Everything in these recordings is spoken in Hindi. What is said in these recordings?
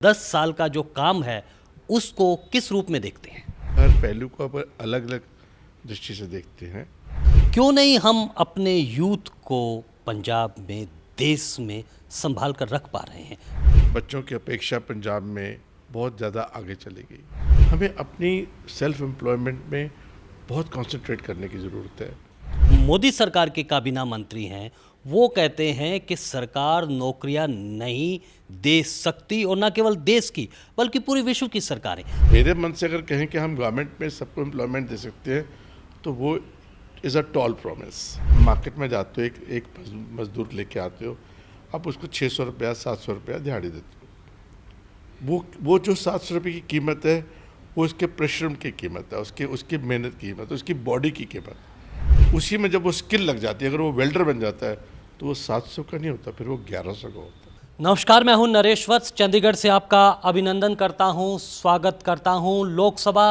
10 साल का जो काम है उसको किस रूप में देखते हैं? हर पहलू को आप अलग अलग दृष्टि से देखते हैं। क्यों नहीं हम अपने यूथ को पंजाब में, देश में संभाल कर रख पा रहे हैं? बच्चों की अपेक्षा पंजाब में बहुत ज़्यादा आगे चली गई। हमें अपनी सेल्फ एम्प्लॉयमेंट में बहुत कंसंट्रेट करने की ज़रूरत है। मोदी सरकार के काबीना मंत्री हैं, वो कहते हैं कि सरकार नौकरियां नहीं दे सकती, और न केवल देश की बल्कि पूरे विश्व की सरकारें। मेरे मन से अगर कहें कि हम गवर्नमेंट में सबको एम्प्लॉयमेंट दे सकते हैं तो वो is a tall promise. Market में जाते हो, एक मजदूर लेके आते हो, आप उसको 600 रुपया 700 रुपया दिहाड़ी देते हो। वो जो 700 रुपये की कीमत है वो उसके परिश्रम की कीमत है, उसकी मेहनत की कीमत है, उसकी बॉडी की कीमत। उसी में जब वो स्किल लग जाती है, अगर वो वेल्डर बन जाता है तो वो 700 का नहीं होता, फिर वो 1100 का होता है। नमस्कार, मैं हूं नरेश वत्स, चंडीगढ़ से आपका अभिनंदन करता हूं, स्वागत करता हूं। लोकसभा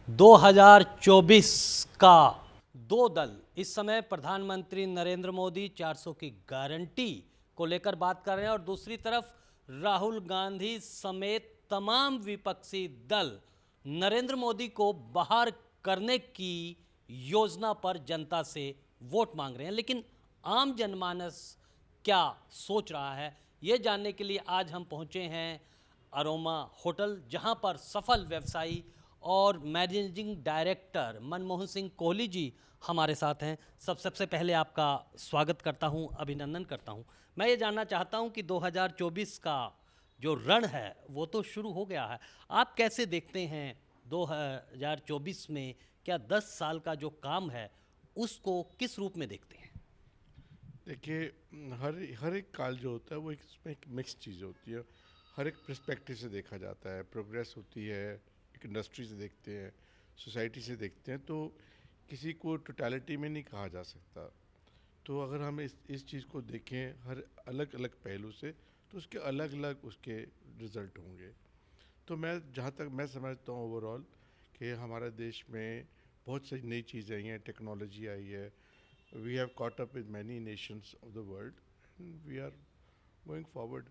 2024 का दो दल इस समय प्रधानमंत्री नरेंद्र मोदी 400 की गारंटी को लेकर बात कर रहे हैं, और दूसरी तरफ राहुल गांधी समेत तमाम विपक्षी दल नरेंद्र मोदी को बाहर करने की योजना पर जनता से वोट मांग रहे हैं। लेकिन आम जनमानस क्या सोच रहा है, ये जानने के लिए आज हम पहुंचे हैं अरोमा होटल, जहां पर सफल व्यवसायी और मैनेजिंग डायरेक्टर मनमोहन सिंह कोहली जी हमारे साथ हैं। सबसे पहले आपका स्वागत करता हूं, अभिनंदन करता हूं। मैं ये जानना चाहता हूं कि 2024 का जो रण है वो तो शुरू हो गया है, आप कैसे देखते हैं 2024 में? क्या 10 साल का जो काम है उसको किस रूप में देखते हैं? देखिए, हर एक काल जो होता है वो इसमें एक मिक्स चीज़ होती है। हर एक पर्सपेक्टिव से देखा जाता है, प्रोग्रेस होती है, एक इंडस्ट्री से देखते हैं, सोसाइटी से देखते हैं, तो किसी को टोटलिटी में नहीं कहा जा सकता। तो अगर हम इस चीज़ को देखें हर अलग अलग पहलू से, तो उसके अलग अलग उसके रिज़ल्ट होंगे। तो मैं जहाँ तक मैं समझता हूँ ओवरऑल कि हमारे देश में बहुत सारी नई चीज़ें आई हैं, टेक्नोलॉजी आई है। We have caught up with many nations of the world and we are going forward.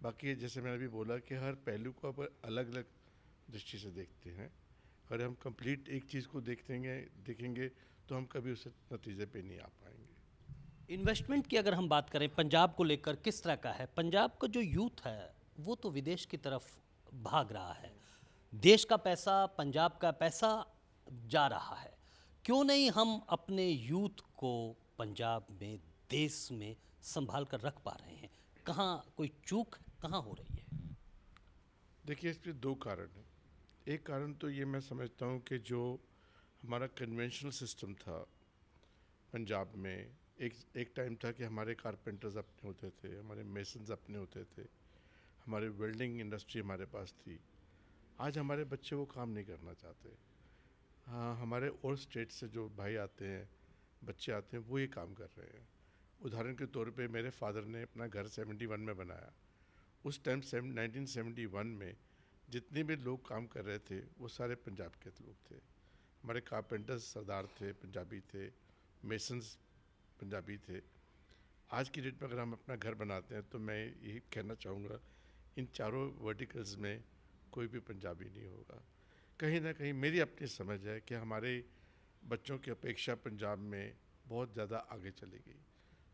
बाकी जैसे मैंने अभी बोला कि हर पहलू को आप अलग अलग दृष्टि से देखते हैं। अगर हम कंप्लीट एक चीज़ को देखेंगे तो हम कभी उस नतीजे पे नहीं आ पाएंगे। इन्वेस्टमेंट की अगर हम बात करें पंजाब को लेकर, किस तरह का है पंजाब का जो यूथ है? वो तो विदेश की तरफ भाग रहा है, देश का पैसा, पंजाब का पैसा जा रहा है। क्यों नहीं हम अपने यूथ को पंजाब में, देश में संभाल कर रख पा रहे हैं? कहाँ कोई चूक कहाँ हो रही है? देखिए, इसके दो कारण हैं। एक कारण तो ये मैं समझता हूँ कि जो हमारा कन्वेंशनल सिस्टम था पंजाब में, एक टाइम था कि हमारे कारपेंटर्स अपने होते थे, हमारे मेसन्स अपने होते थे, हमारे वेल्डिंग इंडस्ट्री हमारे पास थी। आज हमारे बच्चे वो काम नहीं करना चाहते। हाँ, हमारे और स्टेट से जो भाई आते हैं, बच्चे आते हैं, वो ये काम कर रहे हैं। उदाहरण के तौर पे मेरे फादर ने अपना घर 71 में बनाया। उस टाइम 1971 में जितने भी लोग काम कर रहे थे वो सारे पंजाब के लोग थे। हमारे कारपेंटर्स सरदार थे, पंजाबी थे, मेसन्स पंजाबी थे। आज की डेट में अगर हम अपना घर बनाते हैं तो मैं यही कहना चाहूँगा, इन चारों वर्टिकल्स में कोई भी पंजाबी नहीं होगा। कहीं ना कहीं मेरी अपनी समझ है कि हमारे बच्चों की अपेक्षा पंजाब में बहुत ज़्यादा आगे चली गई।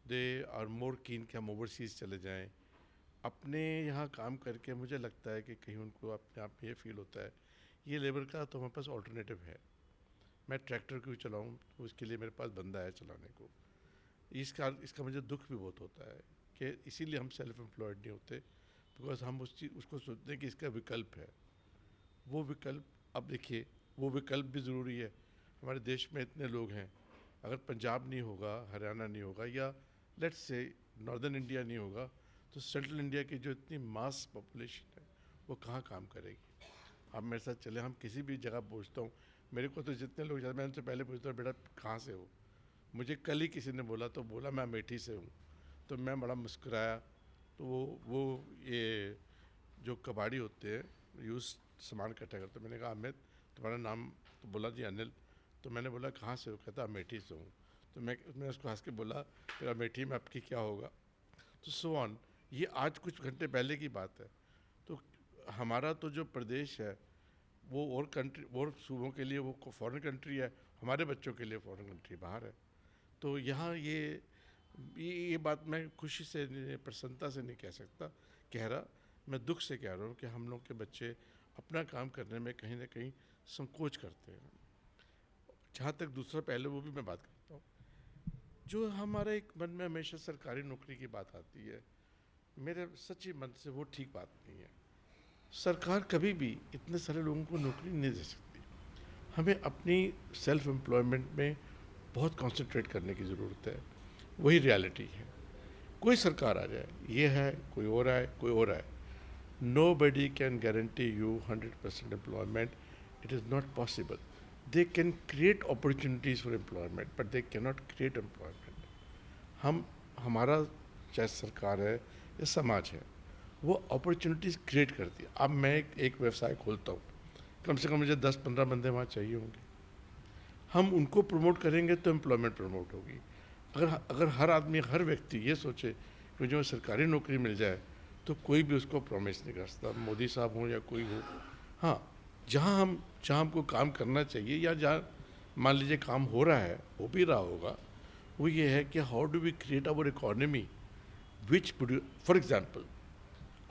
दे आर मोर कीन कि हम ओवरसीज़ चले जाएं। अपने यहाँ काम करके मुझे लगता है कि कहीं उनको अपने आप में ये फील होता है ये लेबर का तो हमारे पास ऑल्टरनेटिव है। मैं ट्रैक्टर क्यों चलाऊँ, तो उसके लिए मेरे पास बंदा है चलाने को। इसका मुझे दुख भी बहुत होता है कि इसीलिए हम सेल्फ एम्प्लॉयड नहीं होते, बिकॉज हम उसको सोचते हैं कि इसका विकल्प है। वो विकल्प, अब देखिए, वो विकल्प भी ज़रूरी है। हमारे देश में इतने लोग हैं, अगर पंजाब नहीं होगा, हरियाणा नहीं होगा, या लेट्स से नॉर्दर्न इंडिया नहीं होगा, तो सेंट्रल इंडिया की जो इतनी मास पॉपुलेशन है वो कहाँ काम करेगी। आप मेरे साथ चले, हम किसी भी जगह पहुँचता हूँ, मेरे को तो जितने लोग जाते, मैं उनसे पहले पूछता हूँ बेटा कहाँ से हो। मुझे कल ही किसी ने बोला मैं अमेठी से हूँ, तो मैं बड़ा मुस्कुराया। तो वो ये जो कबाड़ी होते हैं यूज़ सामान इकट्ठा करते, मैंने कहा अमित तुम्हारा नाम, तो बोला जी अनिल। तो मैंने बोला कहाँ से हो, कहता अमेठी से हूँ। तो मैं उसको हंस के बोला फिर अमेठी में आपकी क्या होगा। तो सो ऑन, ये आज कुछ घंटे पहले की बात है। तो हमारा तो जो प्रदेश है वो और कंट्री और सूबों के लिए वो फॉरेन कंट्री है, हमारे बच्चों के लिए फॉरेन कंट्री बाहर है। तो यहाँ ये बात मैं खुशी से प्रसन्नता से नहीं कह रहा, मैं दुख से कह रहा हूँ कि हम लोग के बच्चे अपना काम करने में कहीं ना कहीं संकोच करते हैं। जहाँ तक दूसरा पहले वो भी मैं बात करता हूँ, जो हमारा एक मन में हमेशा सरकारी नौकरी की बात आती है, मेरे सच्ची मन से वो ठीक बात नहीं है। सरकार कभी भी इतने सारे लोगों को नौकरी नहीं दे सकती। हमें अपनी सेल्फ एम्प्लॉयमेंट में बहुत कंसंट्रेट करने की ज़रूरत है, वही रियलिटी है। कोई सरकार आ जाए, ये है, कोई और आए, कोई और आए, nobody can guarantee you 100% employment. It is not possible. They can create opportunities for employment, but they cannot create employment. हमारा चाहे सरकार है या समाज है, वो अपॉर्चुनिटीज़ क्रिएट करती है। अब मैं एक व्यवसाय खोलता हूँ, कम से कम मुझे 10-15 बंदे वहाँ चाहिए होंगे। हम उनको प्रमोट करेंगे तो एम्प्लॉयमेंट प्रमोट होगी। अगर हर आदमी, हर व्यक्ति ये सोचे कि जो सरकारी नौकरी मिल जाए, तो कोई भी उसको प्रॉमिस नहीं कर सकता, मोदी साहब हो या कोई हो। हाँ, जहाँ हमको काम करना चाहिए या जहाँ मान लीजिए काम हो रहा है, हो भी रहा होगा, वो ये है कि how do we create our economy which for example,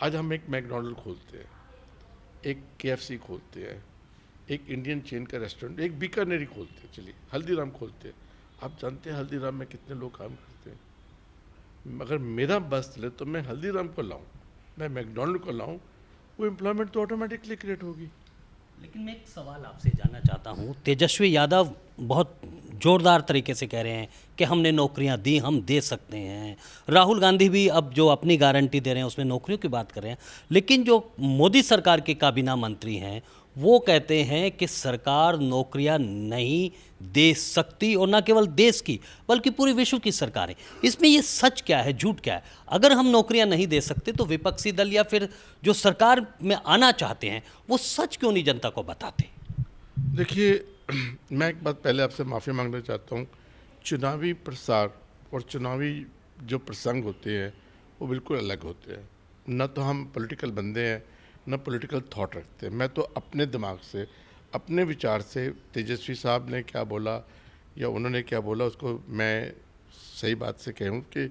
आज हम एक मैकडोनल्ड खोलते हैं, एक KFC खोलते हैं, एक इंडियन चेन का रेस्टोरेंट, एक बीकानेरी खोलते हैं, चलिए हल्दीराम खोलते हैं। आप जानते हैं हल्दीराम में कितने लोग काम करते हैं। अगर मेरा बस चले तो मैं हल्दीराम को लाऊं, मैं मैकडोनल्ड को लाऊं, वो एम्प्लॉयमेंट तो ऑटोमेटिकली क्रिएट होगी। लेकिन मैं एक सवाल आपसे जानना चाहता हूँ, तेजस्वी यादव बहुत जोरदार तरीके से कह रहे हैं कि हमने नौकरियां दी, हम दे सकते हैं। राहुल गांधी भी अब जो अपनी गारंटी दे रहे हैं उसमें नौकरियों की बात कर रहे हैं। लेकिन जो मोदी सरकार के काबीना मंत्री हैं वो कहते हैं कि सरकार नौकरियां नहीं दे सकती, और न केवल देश की बल्कि पूरे विश्व की सरकारें। इसमें ये सच क्या है, झूठ क्या है? अगर हम नौकरियां नहीं दे सकते तो विपक्षी दल या फिर जो सरकार में आना चाहते हैं वो सच क्यों नहीं जनता को बताते? देखिए, मैं एक बात पहले आपसे माफ़ी मांगना चाहता हूँ। चुनावी प्रसार और चुनावी जो प्रसंग होते हैं वो बिल्कुल अलग होते हैं। न तो हम पॉलिटिकल बंदे हैं, न पॉलिटिकल थॉट रखते हैं। मैं तो अपने दिमाग से, अपने विचार से, तेजस्वी साहब ने क्या बोला या उन्होंने क्या बोला उसको मैं सही बात से कहूँ कि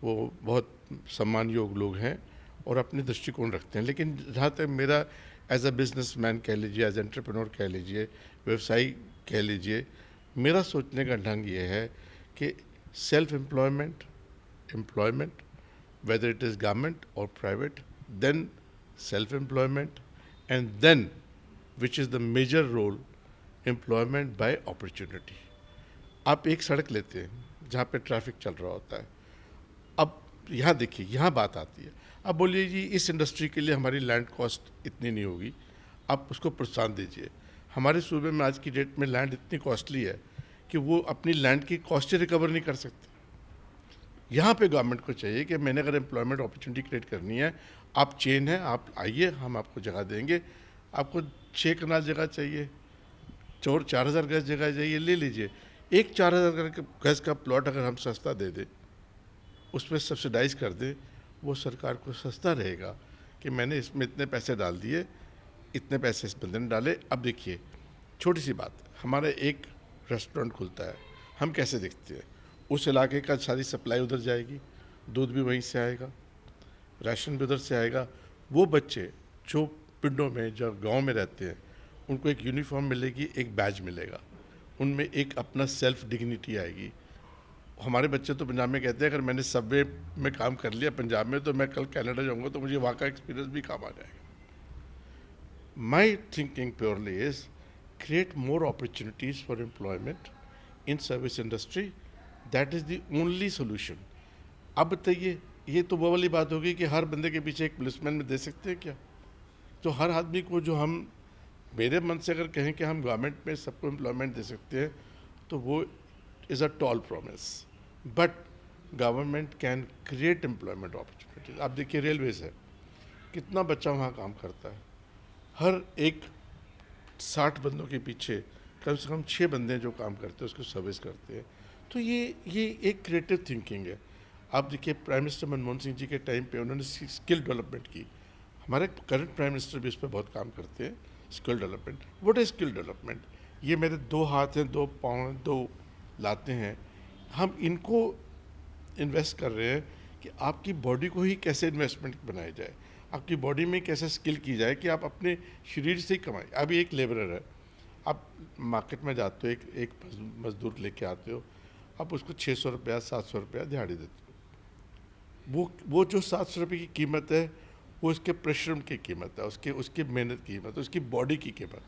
वो बहुत सम्मान योग्य लोग हैं और अपने दृष्टिकोण रखते हैं। लेकिन जहाँ तक मेरा एज अ बिजनेसमैन कह लीजिए, एज एंटरप्रेन्योर कह लीजिए, व्यवसायी कह लीजिए, मेरा सोचने का ढंग ये है कि self employment, whether it is government or private, then self-employment, and then, which is the major role, employment by opportunity. आप एक सड़क लेते हैं जहाँ पे ट्रैफिक चल रहा होता है। अब यहाँ देखिए, यहाँ बात आती है। अब बोलिए जी इस इंडस्ट्री के लिए हमारी लैंड कॉस्ट इतनी नहीं होगी, आप उसको प्रोत्साहन दीजिए। हमारे सूबे में आज की डेट में लैंड इतनी कॉस्टली है कि वो अपनी लैंड की कॉस्ट रिकवर नहीं कर सकते। यहाँ पे गवर्नमेंट को चाहिए कि मैंने अगर एम्प्लॉयमेंट अपॉर्चुनिटी क्रिएट करनी है, आप चेन है, आप आइए, हम आपको जगह देंगे। आपको 6 कनाल जगह चाहिए, 4,000 गज जगह चाहिए, ले लीजिए। एक 4,000 गज का प्लॉट अगर हम सस्ता दे दें, उस पर सब्सिडाइज कर दें, वो सरकार को सस्ता रहेगा कि मैंने इसमें इतने पैसे डाल दिए, इतने पैसे इस बंदे ने डाले। अब देखिए, छोटी सी बात, हमारा एक रेस्टोरेंट खुलता है, हम कैसे देखते हैं? उस इलाके का सारी सप्लाई उधर जाएगी, दूध भी वहीं से आएगा, राशन भी उधर से आएगा। वो बच्चे जो पिंडों में, जो गांव में रहते हैं, उनको एक यूनिफॉर्म मिलेगी, एक बैज मिलेगा, उनमें एक अपना सेल्फ डिग्निटी आएगी। हमारे बच्चे तो पंजाब में कहते हैं अगर मैंने सबवे में काम कर लिया पंजाब में, तो मैं कल कनाडा जाऊँगा तो मुझे वहाँ का एक्सपीरियंस भी काम आ जाएगा। My thinking purely is create more opportunities for employment in service industry. That is the only solution. अब बताइए, ये तो वो वाली बात होगी कि हर बंदे के पीछे एक पुलिसमैन में दे सकते हैं क्या? तो हर आदमी को, जो हम मेरे मन से अगर कहें कि हम गवर्नमेंट में सबको एम्प्लॉयमेंट दे सकते हैं, तो वो is a tall promise. But government can create employment opportunities. आप देखिए रेलवेज है, कितना बच्चा वहाँ काम करता है, हर एक 60 बंदों के पीछे कम से कम 6 बंदे जो काम करते हैं, उसको सर्विस करते हैं। तो ये एक क्रिएटिव थिंकिंग है। आप देखिए प्राइम मिनिस्टर मनमोहन सिंह जी के टाइम पे उन्होंने स्किल डेवलपमेंट की। हमारे करंट प्राइम मिनिस्टर भी इस पर बहुत काम करते हैं, skill development. What is skill development? ये मेरे 2 हाथ हैं, 2 पाँव हैं, 2 लाते हैं, हम इनको इन्वेस्ट कर रहे हैं कि आपकी बॉडी को ही कैसे इन्वेस्टमेंट बनाया जाए, आपकी बॉडी में कैसे स्किल की जाए कि आप अपने शरीर से ही कमाएं। अभी एक लेबरर है, आप मार्केट में जाते हो, एक मजदूर लेके आते हो, आप उसको 600 रुपया 700 रुपया दिहाड़ी देते हो। वो जो 700 रुपये की कीमत है, वो उसके परिश्रम की कीमत है, उसकी मेहनत की कीमत है, उसकी बॉडी की कीमत।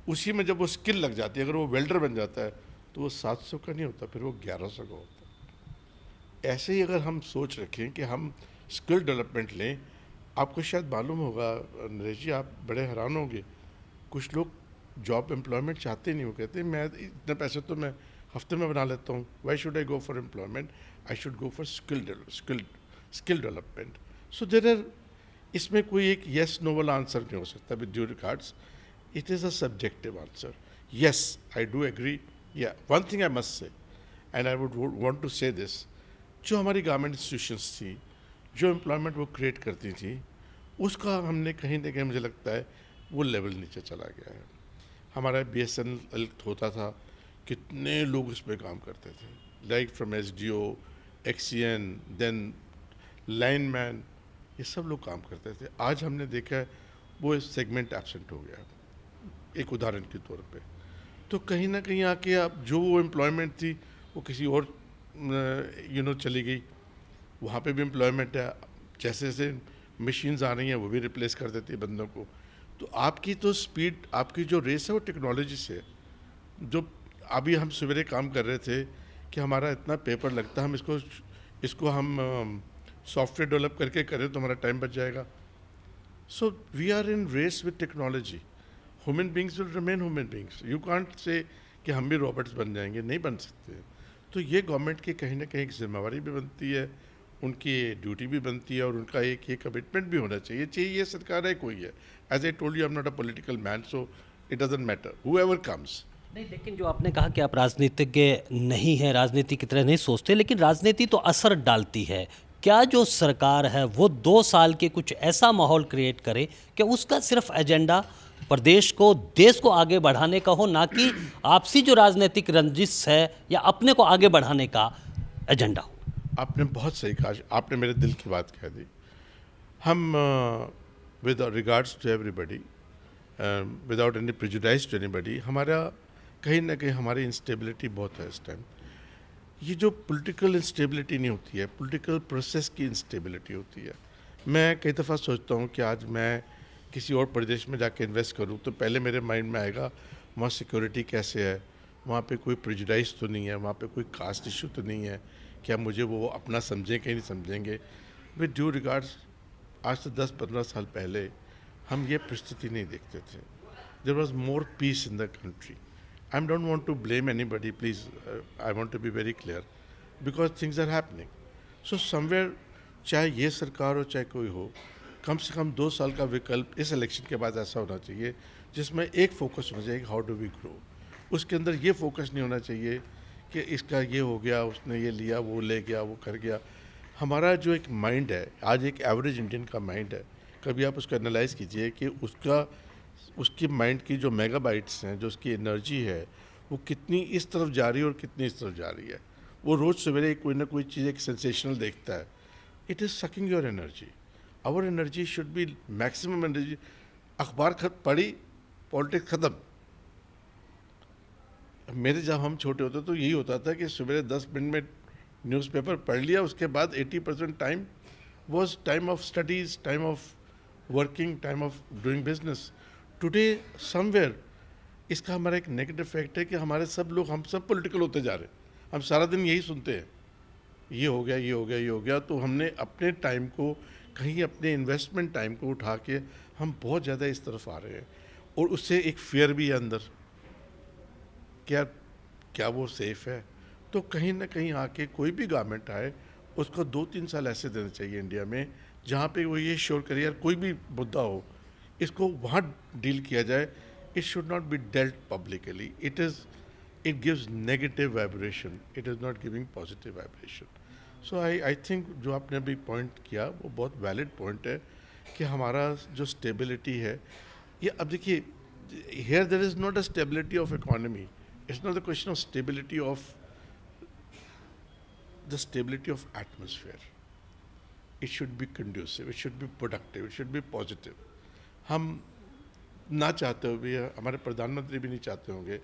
उसी में जब वो स्किल लग जाती है, अगर वो वेल्डर बन जाता है, तो वो 700 का नहीं होता, फिर वो 1100 का होता है। ऐसे ही अगर हम सोच रखें कि हम स्किल डेवलपमेंट लें, आपको शायद मालूम होगा नरेश जी, आप बड़े हैरान होंगे, कुछ लोग जॉब एम्प्लॉयमेंट चाहते नहीं, वो कहते हैं मैं इतने पैसे तो मैं हफ्ते में बना लेता हूँ, why should I go for employment, I should go for skill development. So there are, इसमें कोई एक येस नो वाला आंसर नहीं हो सकता with due regards, it is a subjective answer. Yes, I do agree, या one thing I must say, and I would want to say this, जो हमारी गवर्नमेंट इंस्टीट्यूशंस थी, जो एम्प्लॉयमेंट वो क्रिएट करती थी, उसका हमने कहीं ना कहीं, मुझे लगता है, वो लेवल नीचे चला गया है। हमारा BSNL होता था, कितने लोग उस पर काम करते थे, like from SDO, XCN, then lineman, ये सब लोग काम करते थे। आज हमने देखा है वो सेगमेंट एब्सेंट हो गया, एक उदाहरण के तौर पे। तो कहीं ना कहीं आके आप जो वो एम्प्लॉयमेंट थी, वो किसी और चली गई, वहाँ पे भी एम्प्लॉयमेंट है, जैसे जैसे मशीन्स आ रही हैं वो भी रिप्लेस कर देती है बंदों को। तो आपकी तो स्पीड, आपकी जो रेस है वो टेक्नोलॉजी से है। जो अभी हम सवेरे काम कर रहे थे कि हमारा इतना पेपर लगता है, हम इसको हम सॉफ्टवेयर डेवलप करके करें तो हमारा टाइम बच जाएगा। So we are in race with technology. Human beings will remain human beings, you can't say कि हम भी रॉबोट्स बन जाएंगे, नहीं बन सकते। तो ये गवर्नमेंट की कहीं ना कहीं एक जिम्मेवारी भी बनती है, उनकी ड्यूटी भी बनती है, और उनका एक ये कमिटमेंट भी होना चाहिए, ये सरकार है कोई है। As I told you, I am not a political man, so it doesn't matter whoever comes. नहीं, लेकिन जो आपने कहा कि आप राजनीतिज्ञ नहीं हैं, राजनीति की तरह नहीं सोचते, लेकिन राजनीति तो असर डालती है। क्या जो सरकार है वो 2 साल के कुछ ऐसा माहौल क्रिएट करे कि उसका सिर्फ एजेंडा प्रदेश को, देश को आगे बढ़ाने का हो, ना कि आपसी जो राजनीतिक रंजिश है या अपने को आगे बढ़ाने का एजेंडा हो? आपने बहुत सही कहा, आपने मेरे दिल की बात कह दी। हम with regards to everybody, without any prejudice to anybody, हमारा कहीं ना कहीं हमारी इंस्टेबिलिटी बहुत है इस टाइम। ये जो पॉलिटिकल इंस्टेबिलिटी नहीं होती है, पॉलिटिकल प्रोसेस की इंस्टेबिलिटी होती है। मैं कई दफ़ा सोचता हूँ कि आज मैं किसी और प्रदेश में जाके इन्वेस्ट करूँ तो पहले मेरे माइंड में आएगा वहाँ सिक्योरिटी कैसे है, वहाँ पे कोई प्रेजुडाइज तो नहीं है, वहाँ पे कोई कास्ट इशू तो नहीं है, क्या मुझे वो अपना समझें कि नहीं समझेंगे। विद ड्यू रिगार्ड्स, आज से 10-15 साल पहले हम ये परिस्थिति नहीं देखते थे। There was more peace in the country. I don't want to blame anybody, please, I want to be very clear, because things are happening. So somewhere, चाहे ये सरकार हो चाहे कोई हो, कम से कम 2 साल का विकल्प इस इलेक्शन के बाद ऐसा होना चाहिए जिसमें एक फोकस होना चाहिए, हाउ डू वी ग्रो। उसके अंदर ये फोकस नहीं होना चाहिए कि इसका ये हो गया, उसने ये लिया, वो ले गया, वो कर गया। हमारा जो एक माइंड है, आज एक एवरेज इंडियन का माइंड है, कभी आप उसको एनालाइज कीजिए कि उसकी माइंड की जो मेगाबाइट्स हैं, जो उसकी एनर्जी है, वो कितनी इस तरफ जा रही है और कितनी इस तरफ जा रही है। वो रोज़ सवेरे कोई ना कोई चीज़ एक सेंसेशनल देखता है, it is sucking your energy. Our energy should be maximum energy. अखबार पढ़ी, पॉलिटिक्स ख़त्म। मेरे जब हम छोटे होते तो यही होता था कि सवेरे 10 मिनट में न्यूज़पेपर पढ़ लिया, उसके बाद 80% time was time of studies, time of working, time of doing business. Today somewhere इसका हमारा एक नेगेटिव इफेक्ट है कि हमारे सब लोग, हम सब पॉलिटिकल होते जा रहे हैं। हम सारा दिन यही सुनते हैं, ये हो गया, ये हो गया, ये हो गया। तो हमने अपने टाइम को कहीं, अपने इन्वेस्टमेंट टाइम को उठा के हम बहुत ज़्यादा इस तरफ आ रहे हैं, और उससे एक फियर भी है अंदर, क्या वो सेफ़ है। तो कहीं ना कहीं आके कोई भी गवर्नमेंट आए, उसको 2-3 साल ऐसे देने चाहिए इंडिया में जहाँ पे वो ये श्योर करे, यार कोई भी मुद्दा हो, इसको वहाँ डील किया जाए। It should not be dealt publicly. It gives negative vibration, it is not giving positive vibration. So I think जो आपने अभी पॉइंट किया वो बहुत वैलिड पॉइंट है कि हमारा जो स्टेबिलिटी है, ये अब देखिए, here there is not a stability of economy. It's not the question of stability of the stability of atmosphere. It should be conducive, it should be productive, it should be positive. हम ना चाहते हुए, हमारे प्रधानमंत्री भी नहीं चाहते होंगे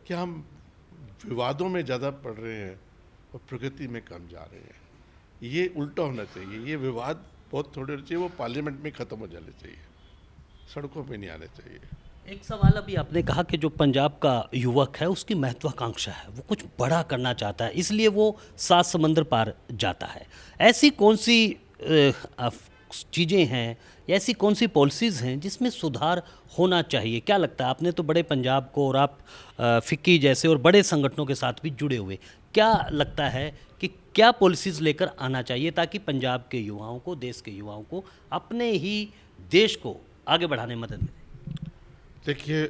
कि हम विवादों में ज़्यादा पड़ रहे हैं और प्रगति में कम जा रहे हैं। ये उल्टा होना चाहिए, ये विवाद बहुत थोड़े होने चाहिए, वो पार्लियामेंट में ख़त्म हो जाने चाहिए, सड़कों पे नहीं आने चाहिए। एक सवाल अभी आपने कहा कि जो पंजाब का युवक है उसकी महत्वाकांक्षा है, वो कुछ बड़ा करना चाहता है, इसलिए वो 7 समंदर पार जाता है। ऐसी कौन सी चीज़ें हैं या ऐसी कौन सी पॉलिसीज़ हैं जिसमें सुधार होना चाहिए? क्या लगता है? आपने तो बड़े पंजाब को, और आप फिक्की जैसे और बड़े संगठनों के साथ भी जुड़े हुए, क्या लगता है कि क्या पॉलिसीज़ लेकर आना चाहिए ताकि पंजाब के युवाओं को, देश के युवाओं को अपने ही देश को आगे बढ़ाने में मदद मिले? देखिए,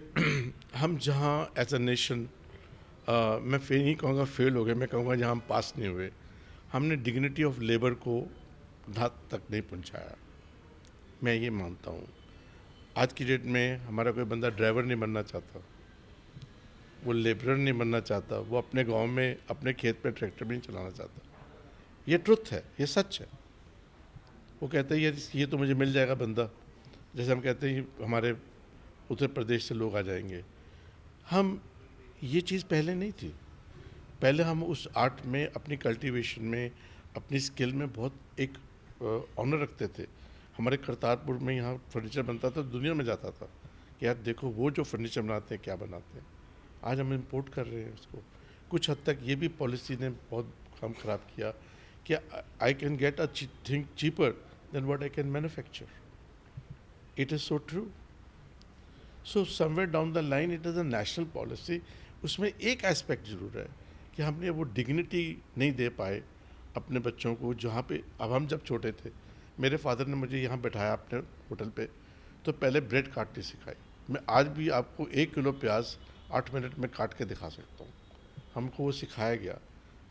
हम जहाँ एज अ नेशन, मैं फेल नहीं कहूँगा फेल हो गए, मैं कहूँगा जहाँ हम पास नहीं हुए, हमने डिग्निटी ऑफ लेबर को धात तक नहीं पहुँचाया। मैं ये मानता हूँ। आज की डेट में हमारा कोई बंदा ड्राइवर नहीं बनना चाहता, वो लेबरर नहीं बनना चाहता, वो अपने गांव में अपने खेत में ट्रैक्टर भी नहीं चलाना चाहता। ये ट्रुथ है, ये सच है। वो कहते हैं ये तो मुझे मिल जाएगा बंदा, जैसे हम कहते हैं हमारे उत्तर प्रदेश से लोग आ जाएंगे। हम ये चीज़ पहले नहीं थी। पहले हम उस आर्ट में, अपनी कल्टीवेशन में, अपनी स्किल में बहुत एक ऑनर रखते थे। हमारे करतारपुर में यहाँ फर्नीचर बनता था, दुनिया में जाता था कि यार देखो वो जो फर्नीचर बनाते हैं क्या बनाते हैं। आज हम इंपोर्ट कर रहे हैं उसको। कुछ हद तक ये भी पॉलिसी ने बहुत काम ख़राब किया कि I can get a thing cheaper than what I can manufacture. It is so true. So somewhere down the line it is a national policy. उसमें एक एस्पेक्ट ज़रूर है कि हमने वो डिग्निटी नहीं दे पाए अपने बच्चों को। जहाँ पे अब हम जब छोटे थे, मेरे फादर ने मुझे यहाँ बैठाया अपने होटल पे, तो पहले ब्रेड काटनी सिखाई। मैं आज भी आपको 1 किलो प्याज 8 मिनट में काट के दिखा सकता हूँ। हमको वो सिखाया गया।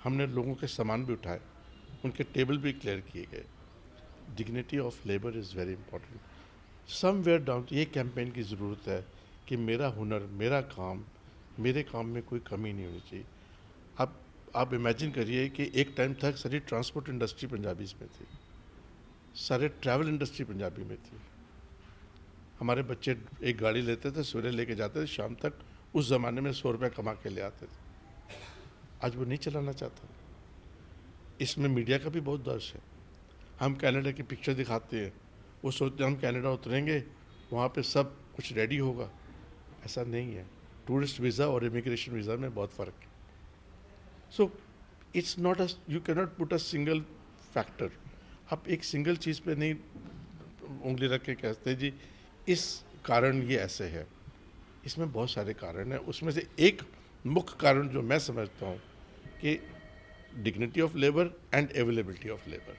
हमने लोगों के सामान भी उठाए, उनके टेबल भी क्लियर किए गए। Dignity of labour is very important. Somewhere down ये कैंपेन की ज़रूरत है कि मेरा हुनर, मेरा काम, मेरे काम में कोई कमी नहीं होनी चाहिए। अब आप इमेजिन करिए कि एक टाइम तक सारी ट्रांसपोर्ट इंडस्ट्री पंजाबी में थी, सारे ट्रैवल इंडस्ट्री पंजाबी में थी। हमारे बच्चे एक गाड़ी लेते थे, सवेरे लेके जाते थे, शाम तक उस ज़माने में 100 रुपये कमा के ले आते थे। आज वो नहीं चलाना चाहता। इसमें मीडिया का भी बहुत दोष है। हम कनाडा की पिक्चर दिखाते हैं, वो सोचते हैं हम कनाडा उतरेंगे, वहाँ पे सब कुछ रेडी होगा। ऐसा नहीं है। टूरिस्ट वीज़ा और इमिग्रेशन वीज़ा में बहुत फ़र्क है। So it's not a, you can not put a single factor. आप एक सिंगल चीज़ पे नहीं उंगली रख के कहते जी इस कारण ये ऐसे है। इसमें बहुत सारे कारण हैं। उसमें से एक मुख्य कारण जो मैं समझता हूँ कि dignity of labour and availability of labour.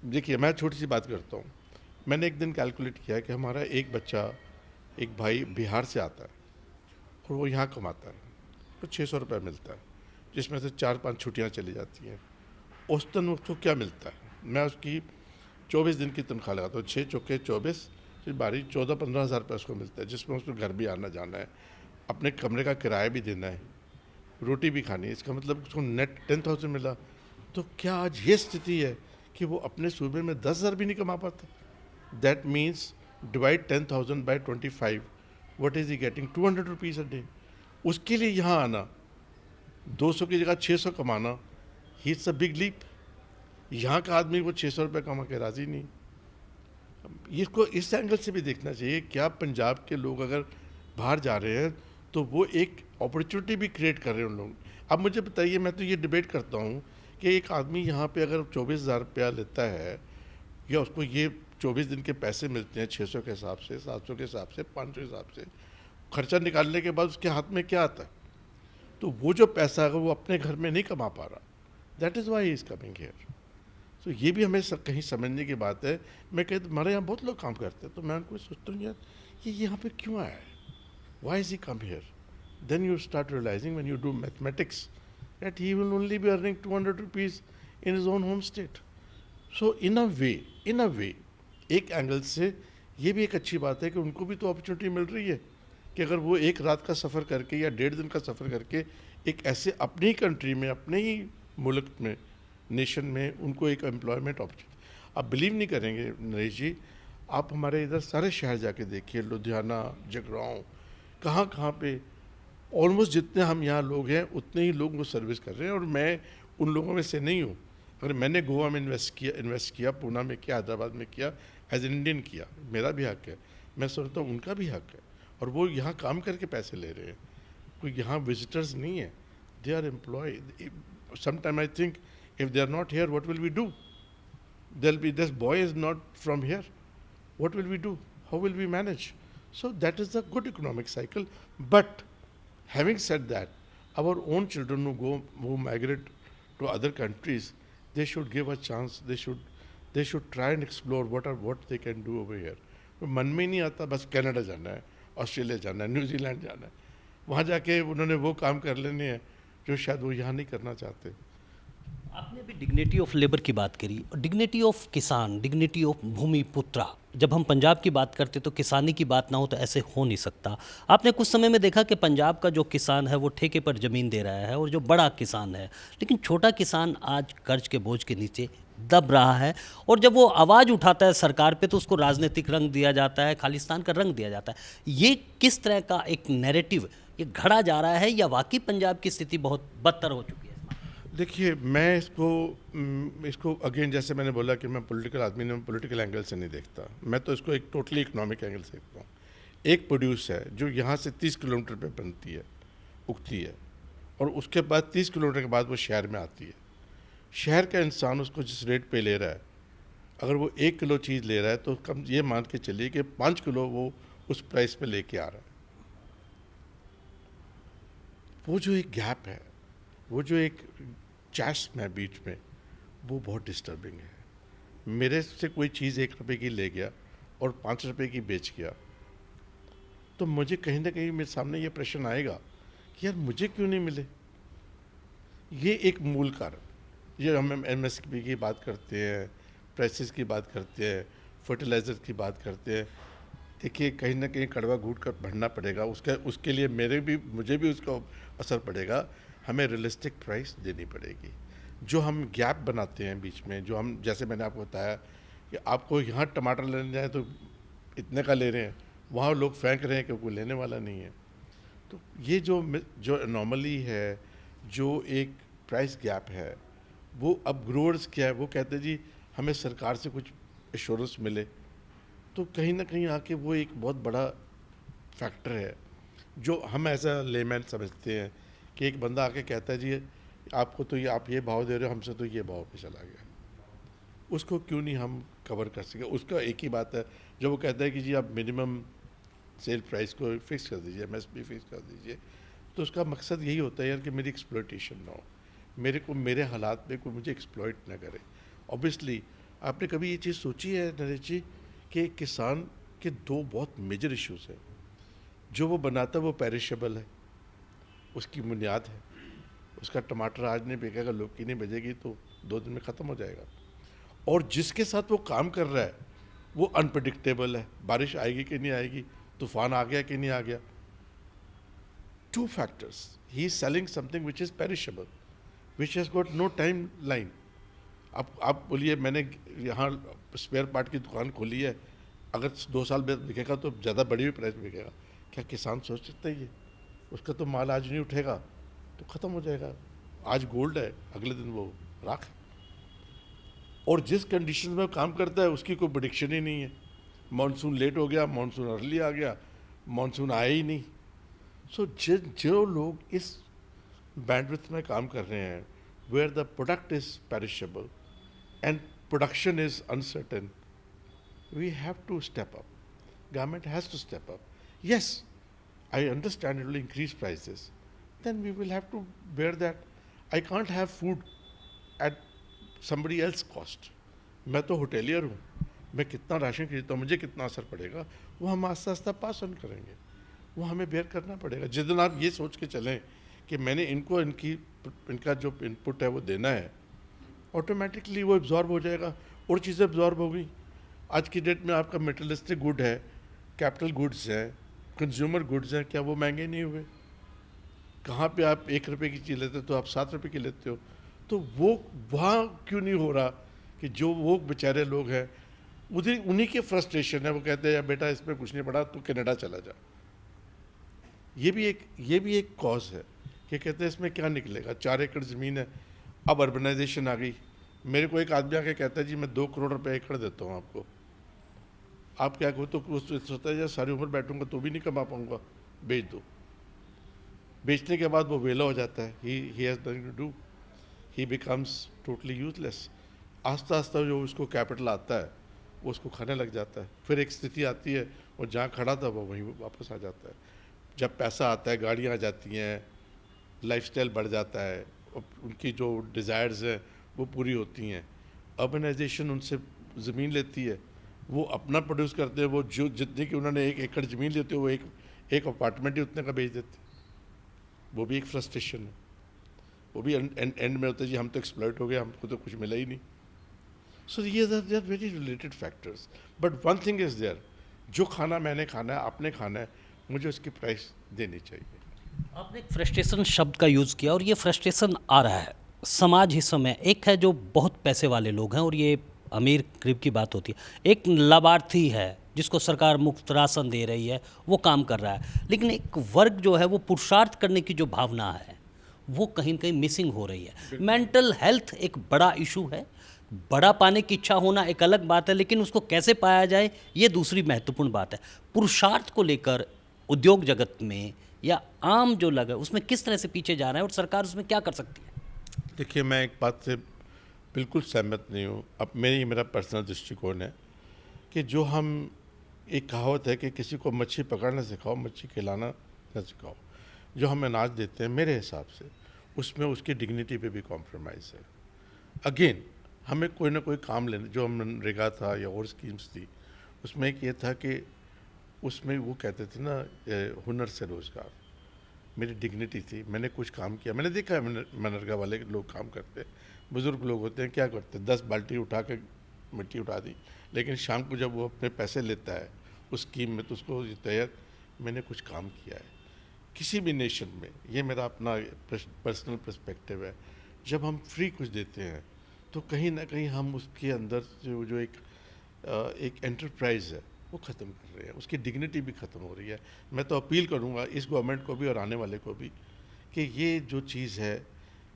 देखिए, मैं छोटी सी बात करता हूँ। मैंने एक दिन कैलकुलेट किया कि हमारा एक बच्चा, एक भाई बिहार से आता है और वो यहाँ कमाता है, तो 600 रुपये मिलता है, जिसमें से 4-5 छुट्टियाँ चली जाती हैं। औसतन उसको क्या मिलता है? मैं उसकी 24 दिन की तनख्वाह लगाता हूँ। 6 चौके 24, फिर 14-15 हज़ार रुपये उसको मिलता है, जिसमें उसको घर भी आना जाना है, अपने कमरे का किराया भी देना है, रोटी भी खानी है। इसका मतलब उसको नेट 10,000 मिला। तो क्या आज ये स्थिति है कि वो अपने सूबे में 10,000 भी नहीं कमा पाता? That means divide 10,000 by 25, what is he getting? 200 rupees a day. उसके लिए यहाँ आना, 200 की जगह 600 कमाना, ही इट्स अ बिग लीप। यहाँ का आदमी वो 600 रुपये कमा के राज़ी नहीं। इसको इस एंगल से भी देखना चाहिए। क्या पंजाब के लोग अगर बाहर जा रहे हैं तो वो एक अपॉर्चुनिटी भी क्रिएट कर रहे हैं उन लोग। अब मुझे बताइए, मैं तो ये डिबेट करता हूँ कि एक आदमी यहाँ पे अगर 24,000 रुपया लेता है, या उसको ये 24 दिन के पैसे मिलते हैं 600 के हिसाब से, 700 के हिसाब से, 500 के हिसाब से, खर्चा निकालने के बाद उसके हाथ में क्या आता है? तो वो जो पैसा अगर वो अपने घर में नहीं कमा पा रहा, that is why he is coming here. तो ये भी हमें कहीं समझने की बात है। मैं कहता हमारे यहाँ बहुत लोग काम करते हैं, तो मैं उनको सोचता हूँ यार ये यहाँ पे क्यों आया है? Why is he come here? Then you start realizing when you do mathematics that he will only be earning 200 rupees in his own home state. So in a way, एक एंगल से ये भी एक अच्छी बात है कि उनको भी तो अपॉर्चुनिटी मिल रही है कि अगर वो एक रात का सफ़र करके या 1.5 दिन का सफ़र करके एक ऐसे अपनी ही कंट्री में, अपने ही मुल्क में, नेशन में उनको एक एम्प्लॉयमेंट अपॉर्चुनिटी। आप बिलीव नहीं करेंगे नरेश जी, आप हमारे इधर सारे शहर जाके देखिए, लुधियाना, जगरांव, कहाँ कहाँ पे ऑलमोस्ट जितने हम यहाँ लोग हैं उतने ही लोग वो सर्विस कर रहे हैं। और मैं उन लोगों में से नहीं हूँ। अगर मैंने गोवा में इन्वेस्ट किया, पूना में किया, हैदराबाद में किया, एज एन इंडियन किया, मेरा भी हक है। मैं सोचता हूँ उनका भी हक है, और वो यहाँ काम करके पैसे ले रहे हैं, कोई यहाँ विजिटर्स नहीं है, they are employed. Sometime I think if they are not here what will we do? there'll be this boy is not from here, what will we do, how will we manage? So that is a good economic cycle. But having said that, our own children who migrate to other countries, they should give a chance, they should try and explore what they can do over here. मन में ही नहीं आता बस कनाडा जाना है, ऑस्ट्रेलिया जाना है, न्यूजीलैंड जाना है, वहाँ जाके उन्होंने वो काम कर लेने हैं जो शायद वो यहाँ नहीं करना चाहते। आपने अभी डिग्निटी ऑफ लेबर की बात करी, और डिग्निटी ऑफ किसान, डिग्निटी ऑफ भूमि पुत्रा। जब हम पंजाब की बात करते तो किसानी की बात ना हो तो ऐसे हो नहीं सकता। आपने कुछ समय में देखा कि पंजाब का जो किसान है वो ठेके पर ज़मीन दे रहा है, और जो बड़ा किसान है, लेकिन छोटा किसान आज कर्ज के बोझ के नीचे दब रहा है। और जब वो आवाज़ उठाता है सरकार पे तो उसको राजनीतिक रंग दिया जाता है, खालिस्तान का रंग दिया जाता है। ये किस तरह का एक नैरेटिव ये घड़ा जा रहा है, या वाकई पंजाब की स्थिति बहुत बदतर हो चुकी है? देखिए, मैं इसको अगेन जैसे मैंने बोला कि मैं पॉलिटिकल आदमी नहीं, मैं पॉलिटिकल एंगल से नहीं देखता। मैं तो इसको एक टोटली इकोनॉमिक एंगल से देखता हूँ। एक प्रोड्यूस है जो यहाँ से 30 किलोमीटर पे बनती है, उगती है, और उसके बाद 30 किलोमीटर के बाद वो शहर में आती है। शहर का इंसान उसको जिस रेट पे ले रहा है, अगर वो 1 किलो चीज़ ले रहा है तो कम ये मान के चलिए कि 5 किलो वो उस प्राइस पे लेके आ रहा है। वो जो एक गैप है, वो जो एक चैश में बीच में, वो बहुत डिस्टर्बिंग है। मेरे से कोई चीज़ 1 रुपये की ले गया और 5 रुपये की बेच गया, तो मुझे कहीं ना कहीं मेरे सामने ये प्रश्न आएगा कि यार मुझे क्यों नहीं मिले। ये एक मूल कारण। ये हम एमएसपी की बात करते हैं, प्राइसेस की बात करते हैं, फर्टिलाइज़र की बात करते हैं। देखिए, कहीं ना कहीं कड़वा घूट कर भरना पड़ेगा, उसके लिए मुझे भी उसका असर पड़ेगा। हमें रियलिस्टिक प्राइस देनी पड़ेगी। जो हम गैप बनाते हैं बीच में, जो हम, जैसे मैंने आपको बताया कि आपको यहाँ टमाटर लेने जाए तो इतने का ले रहे हैं, वहाँ लोग फेंक रहे हैं कि कोई लेने वाला नहीं है। तो ये जो एनॉमली है, जो एक प्राइस गैप है, वो अब ग्रोअर्स क्या है, वो कहते हैं जी हमें सरकार से कुछ एश्योरेंस मिले, तो कहीं ना कहीं आके वो एक बहुत बड़ा फैक्टर है जो हम ऐसा लेमैन समझते हैं कि एक बंदा आके कहता है जी आपको तो आप ये भाव दे रहे हो, हमसे तो ये भाव पे चला गया, उसको क्यों नहीं हम कवर कर सके। उसका एक ही बात है, जब वो कहता है कि जी आप मिनिमम सेल प्राइस को फिक्स कर दीजिए, एमएसपी फिक्स कर दीजिए, तो उसका मकसद यही होता है यार कि मेरी एक्सप्लॉयटेशन ना हो, मेरे हालात में कोई मुझे एक्सप्लॉयट ना करे। ऑब्वियसली आपने कभी ये चीज़ सोची है नरेश जी कि किसान के 2 बहुत मेजर इश्यूज़ हैं। जो वो बनाता है वो पेरिशेबल है, उसकी बुनियाद है, उसका टमाटर आज नहीं बिकेगा, लौकी नहीं बजेगी तो 2 दिन में ख़त्म हो जाएगा। और जिसके साथ वो काम कर रहा है वो अनप्रडिक्टेबल है, बारिश आएगी कि नहीं आएगी, तूफान आ गया कि नहीं आ गया। 2 factors, he is selling something which is perishable, which has got no time line. आप बोलिए, मैंने यहाँ स्पेयर पार्ट की दुकान खोली है, अगर 2 साल बाद बिकेगा तो ज़्यादा बड़ी भी प्राइस बिकेगा। क्या किसान सोच सकता है ये? उसका तो माल आज नहीं उठेगा तो ख़त्म हो जाएगा। आज गोल्ड है, अगले दिन वो राख है। और जिस कंडीशन में काम करता है उसकी कोई प्रेडिक्शन ही नहीं है। मानसून लेट हो गया, मानसून अर्ली आ गया, मानसून आया ही नहीं। सो जो लोग इस बैंडविड्थ में काम कर रहे हैं, where the product is perishable and production is uncertain, we have to step up. Government has to step up. Yes, I understand it will increase prices. Then we will have to bear that. I can't have food at somebody else's cost. मैं तो होटेलियर हूँ, मैं कितना राशन खरीदता हूँ, मुझे कितना असर पड़ेगा, वो हम आस्ता आस्ता पास ऑन करेंगे, वो हमें बेयर करना पड़ेगा। जिस दिन आप ये सोच के चलें कि मैंने इनका जो इनपुट है वो देना है, ऑटोमेटिकली वो एब्जॉर्ब हो जाएगा और चीज़ें एब्जॉर्ब हो गई। आज की डेट में आपका मेटलिस्टिक गुड है, कैपिटल गुड्स हैं, कंज्यूमर गुड्स हैं, क्या वो महंगे नहीं हुए? कहाँ पे आप 1 रुपये की चीज़ लेते हो तो आप 7 रुपये की लेते हो। तो वो वहाँ क्यों नहीं हो रहा कि जो वो बेचारे लोग हैं उधर उन्हीं के फ्रस्ट्रेशन है, वो कहते हैं यार बेटा इसमें कुछ नहीं पड़ा, तू कनाडा चला जा। ये भी एक कॉज है कि कहते हैं इसमें क्या निकलेगा, 4 एकड़ ज़मीन है, अब अर्बनाइजेशन आ गई। मेरे को एक आदमी आके कहता है जी मैं 2 करोड़ रुपए एकड़ देता हूँ आपको, आप क्या कहो? तो सोचता है यार सारी उम्र बैठूंगा तो भी नहीं कमा पाऊंगा, बेच दो। बेचने के बाद वो वेला हो जाता है, he has nothing to do, he becomes totally useless. आस्ता आस्ता जो उसको कैपिटल आता है वो उसको खाने लग जाता है। फिर एक स्थिति आती है और जहाँ खड़ा था वो वहीं वापस आ जाता है। जब पैसा आता है, गाड़ियाँ आ जाती हैं, लाइफस्टाइल बढ़ जाता है, और उनकी जो डिज़ायर्स हैं वो पूरी होती हैं। अर्बनाइजेशन उनसे ज़मीन लेती है, वो अपना प्रोड्यूस करते हैं, वो जो जितने की उन्होंने 1 एकड़ ज़मीन लेते हो वो एक अपार्टमेंट ही उतने का बेच देते हैं। वो भी एक फ्रस्ट्रेशन है, वो भी एंड में होता है जी हम तो एक्सप्लॉइट हो गए, हमको तो कुछ मिला ही नहीं। सो ये they are very related factors, but one thing is there, जो खाना मैंने खाना है, आपने खाना है, मुझे उसकी प्राइस देनी चाहिए। आपने एक फ्रस्ट्रेशन शब्द का यूज़ किया और ये फ्रस्ट्रेशन आ रहा है समाज हिस्सों में। एक है जो बहुत पैसे वाले लोग हैं और ये अमीर गरीब की बात होती है, एक लाभार्थी है जिसको सरकार मुफ्त राशन दे रही है, वो काम कर रहा है, लेकिन एक वर्ग जो है वो पुरुषार्थ करने की जो भावना है वो कहीं न कहीं मिसिंग हो रही है। मेंटल हेल्थ एक बड़ा इशू है, बड़ा पाने की इच्छा होना एक अलग बात है, लेकिन उसको कैसे पाया जाए ये दूसरी महत्वपूर्ण बात है। पुरुषार्थ को लेकर उद्योग जगत में या आम जो लगा उसमें किस तरह से पीछे जा रहा है और सरकार उसमें क्या कर सकती है? देखिए, मैं एक बात से बिल्कुल सहमत नहीं हूँ। अब मेरा पर्सनल दृष्टिकोण है कि जो हम, एक कहावत है कि किसी को मच्छी पकड़ना सिखाओ, मच्छी खिलाना न सिखाओ। जो हम अनाज देते हैं मेरे हिसाब से उसमें उसकी डिग्निटी पे भी कॉम्प्रोमाइज़ है। अगेन हमें कोई ना कोई काम लेना, जो हम मनरेगा था या और स्कीम्स थी, उसमें एक ये था कि उसमें वो कहते थे ना हुनर से रोज़गार। मेरी डिग्निटी थी, मैंने कुछ काम किया, मैंने देखा है मनरेगा वाले लोग काम करते हैं, बुज़ुर्ग लोग होते हैं, क्या करते हैं 10 बाल्टी उठा के मिट्टी उठा दी, लेकिन शाम को जब वो अपने पैसे लेता है उस स्कीम में तो उसको ये तहत मैंने कुछ काम किया है। किसी भी नेशन में, ये मेरा अपना पर्सनल पर्सपेक्टिव है, जब हम फ्री कुछ देते हैं तो कहीं ना कहीं हम उसके अंदर जो एक एंटरप्राइज है वो ख़त्म कर रहे हैं, उसकी डिग्निटी भी ख़त्म हो रही है। मैं तो अपील करूँगा इस गवर्नमेंट को भी और आने वाले को भी कि ये जो चीज़ है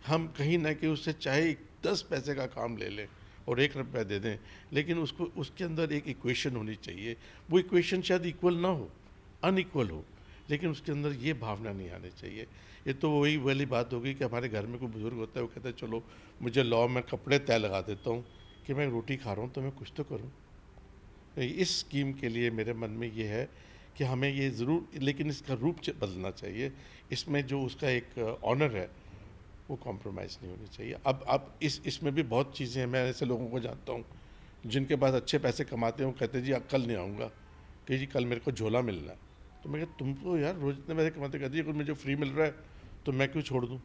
हम कहीं ना कहीं उससे चाहे 10 पैसे का काम ले लें और 1 रुपया दे दें, लेकिन उसको उसके अंदर एक इक्वेशन होनी चाहिए। वो इक्वेशन शायद इक्वल ना हो, अनइक्वल हो, लेकिन उसके अंदर ये भावना नहीं आनी चाहिए। ये तो वही वाली बात होगी कि हमारे घर में कोई बुज़ुर्ग होता है, वो कहता है चलो मुझे लॉ में कपड़े तय लगा देता हूँ कि मैं रोटी खा रहा हूँ तो मैं कुछ तो करूँ। इस स्कीम के लिए मेरे मन में ये है कि हमें ये ज़रूर, लेकिन इसका रूप बदलना चाहिए। इसमें जो उसका एक ऑनर है वो कॉम्प्रोमाइज़ नहीं होनी चाहिए। अब इसमें भी बहुत चीज़ें हैं। मैं ऐसे लोगों को जानता हूँ जिनके पास अच्छे पैसे कमाते हैं, वो कहते हैं जी कल नहीं आऊँगा कि जी कल मेरे को झोला मिलना है। तो मैं कहता तुमको यार रोज़ इतने पैसे कमाते, कहती है अगर मुझे फ्री मिल रहा है तो मैं क्यों छोड़ दूँ?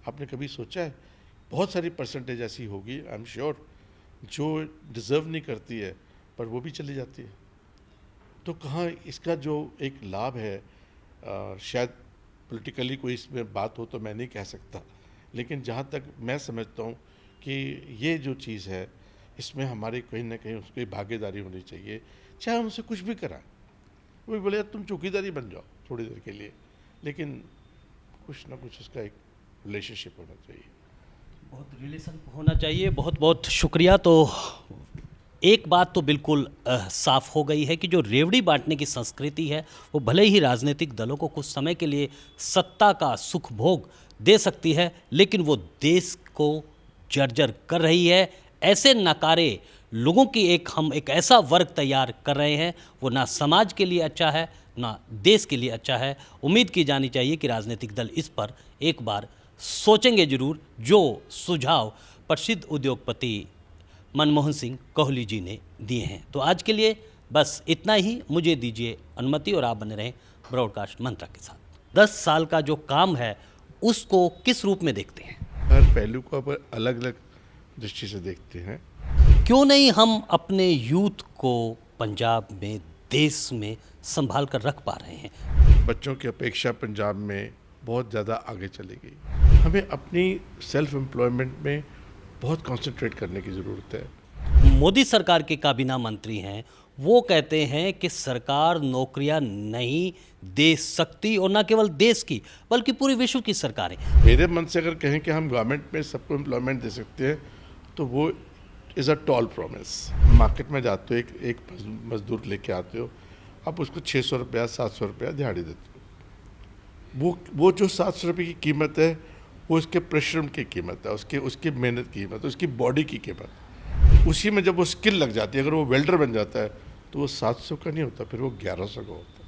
आपने कभी सोचा है? बहुत सारी परसेंटेज ऐसी होगी, आई एम श्योर, जो डिज़र्व नहीं करती है पर वो भी चली जाती है। तो कहाँ इसका जो एक लाभ है, शायद पॉलिटिकली कोई इसमें बात हो तो मैं नहीं कह सकता, लेकिन जहाँ तक मैं समझता हूँ कि ये जो चीज़ है इसमें हमारी कहीं ना कहीं उसकी भागीदारी होनी चाहिए। चाहे हमसे कुछ भी कराएं, वो भी बोले यार तुम चौकीदारी बन जाओ थोड़ी देर के लिए, लेकिन कुछ ना कुछ उसका एक रिलेशनशिप होना चाहिए, बहुत रिलेशन होना चाहिए। बहुत बहुत शुक्रिया। तो एक बात तो बिल्कुल साफ हो गई है कि जो रेवड़ी बांटने की संस्कृति है वो भले ही राजनीतिक दलों को कुछ समय के लिए सत्ता का सुख भोग दे सकती है, लेकिन वो देश को जर्जर कर रही है। ऐसे नकारे लोगों की हम एक ऐसा वर्ग तैयार कर रहे हैं, वो ना समाज के लिए अच्छा है ना देश के लिए अच्छा है। उम्मीद की जानी चाहिए कि राजनीतिक दल इस पर एक बार सोचेंगे जरूर, जो सुझाव प्रसिद्ध उद्योगपति मनमोहन सिंह कोहली जी ने दिए हैं। तो आज के लिए बस इतना ही, मुझे दीजिए अनुमति और आप बने रहें ब्रॉडकास्ट मंत्रा के साथ। 10 साल का जो काम है उसको किस रूप में देखते हैं? हर पहलू को अब अलग अलग दृष्टि से देखते हैं। क्यों नहीं हम अपने यूथ को पंजाब में, देश में संभाल कर रख पा रहे हैं? बच्चों की अपेक्षा पंजाब में बहुत ज़्यादा आगे चली गई। हमें अपनी सेल्फ एम्प्लॉयमेंट में बहुत कंसंट्रेट करने की ज़रूरत है। मोदी सरकार के काबीना मंत्री हैं, वो कहते हैं कि सरकार नौकरियां नहीं दे सकती, और न केवल देश की बल्कि पूरे विश्व की सरकारें। मेरे मन से अगर कहें कि हम गवर्नमेंट में सबको एम्प्लॉयमेंट दे सकते हैं तो वो is a tall promise. Market में जाते हो, एक मजदूर लेके आते हो, आप उसको 600 रुपया 700 रुपया दिहाड़ी देते हो। वो जो 700 रुपये की कीमत है वो उसके परिश्रम की कीमत है, उसकी मेहनत की कीमत है, उसकी बॉडी की कीमत। उसी में जब वो स्किल लग जाती है, अगर वो वेल्डर बन जाता है तो वो 700 का नहीं होता, फिर वो 1100 का होता है।